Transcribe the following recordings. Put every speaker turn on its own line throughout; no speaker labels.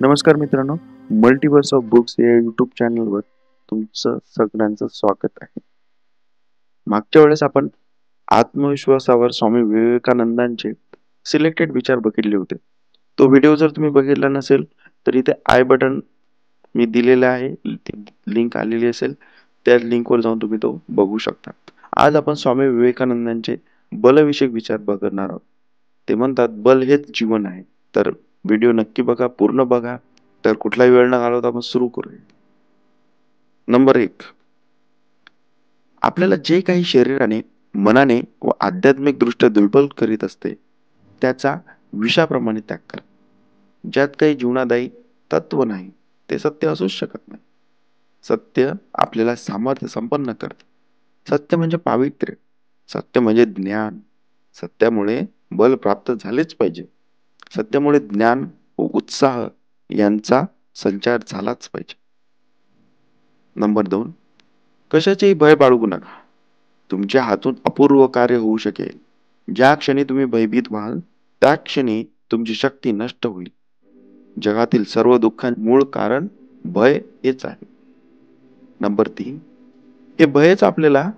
नमस्कार मित्रांनो, multiverse of books या यूट्यूब चॅनलवर तुमचं सगळ्यांचं स्वागत आहे. मागच्या वेळेस आपण आत्मविश्वासावर स्वामी विवेकानंदांचे सिलेक्टेड विचार बघितले होते. तो व्हिडिओ जर तुम्ही बघितला नसेल तर इथे आय बटन मी दिलेलं आहे, लिंक आलेली असेल, त्या लिंकवर जाऊन तुम्ही तो बघू शकता. आज आपण स्वामी विवेकानंदांचे बलविषयक विचार बघणार आहोत. ते म्हणतात बल हेच जीवन आहे. तर व्हिडिओ नक्की बघा, पूर्ण बघा. तर कुठलाही वेळ न घालवता आपण सुरू करूया. नंबर 1, आपल्याला जे काही शरीराने, मनाने व आध्यात्मिक दृष्ट्या दुर्बल करीत असते त्याचा विषाप्रमाणे त्याग करा. ज्यात काही जीवनादायी तत्व नाही ते सत्य असूच शकत नाही. सत्य आपल्याला सामर्थ्य संपन्न करते. सत्य म्हणजे पावित्र्य, सत्य म्हणजे ज्ञान. सत्यामुळे बल प्राप्त झालेच पाहिजे. सत्यामुळे ज्ञान व उत्साह यांचा संचार झालाच पाहिजे. नंबर 2, कशाचेही भय बाळगू नका. तुमच्या हातून अपूर्व कार्य होऊ शकेल. ज्या क्षणी तुम्ही भयभीत व्हाल त्या क्षणी तुमची शक्ती नष्ट होईल. जगातील सर्व दुःखांचे मूळ कारण भय हेच आहे. नंबर 3, हे भयच आपल्याला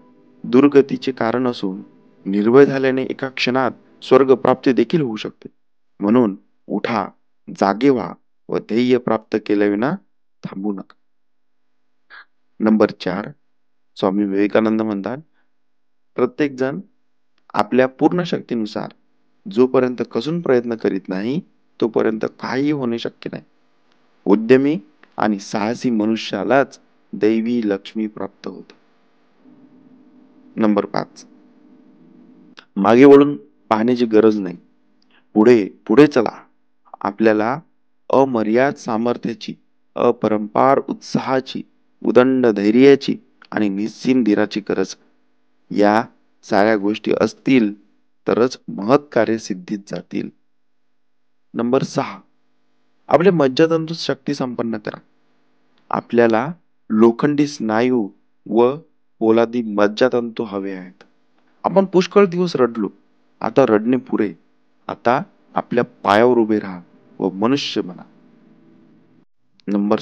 दुर्गतीचे कारण असून निर्भय झाल्याने एका क्षणात स्वर्ग प्राप्ती देखील होऊ शकते. म्हणून उठा, जागे व्हा व ध्येय प्राप्त केल्याविना थांबू नका. नंबर 4, स्वामी विवेकानंद म्हणतात, प्रत्येक जण आपल्या पूर्ण शक्तीनुसार जोपर्यंत कसून प्रयत्न करीत नाही तोपर्यंत काही होणे शक्य नाही. उद्यमी आणि साहसी मनुष्यालाच दैवी लक्ष्मी प्राप्त होते. नंबर 5, मागे वळून पाहण्याची गरज नाही. पुढे पुढे चला. आपल्याला अमर्याद सामर्थ्याची, अपरंपार उत्साहाची, उदंड धैर्याची आणि निस्सीम धीराची गरज. या साऱ्या गोष्टी असतील तरच महत् कार्य सिद्धीत जातील. नंबर 6, आपले मज्जातंतू शक्ती संपन्न करा. आपल्याला लोखंडी स्नायू व पोलादी मज्जातंतू हवे आहेत. आपण पुष्कळ दिवस रडलो, आता रडणे पुरे. आता आपल्या पायावर उभे राहा व मनुष्य बना. नंबर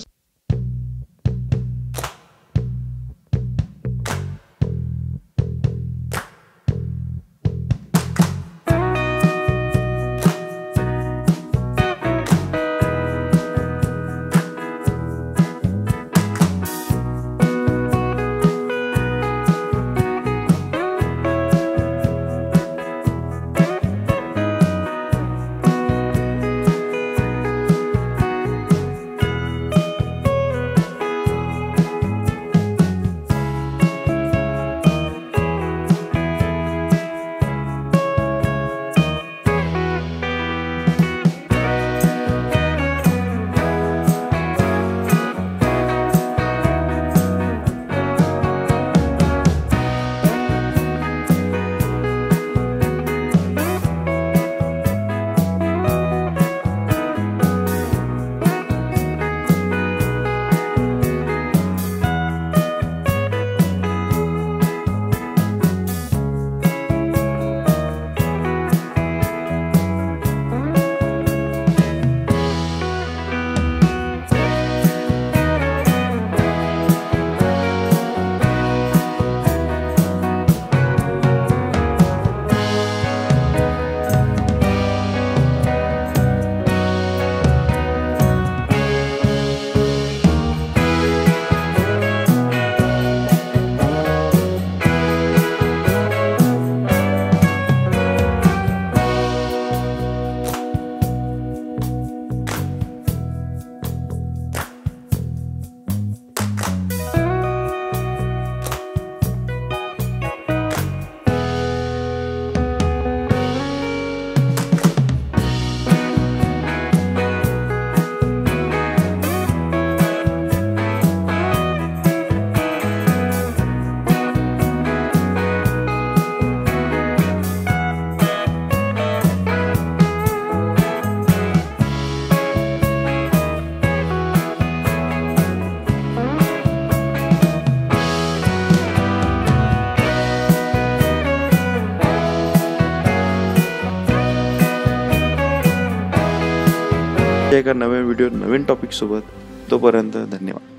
एका नवीन व्हिडिओ नवीन टॉपिक सोबत. तोपर्यंत धन्यवाद.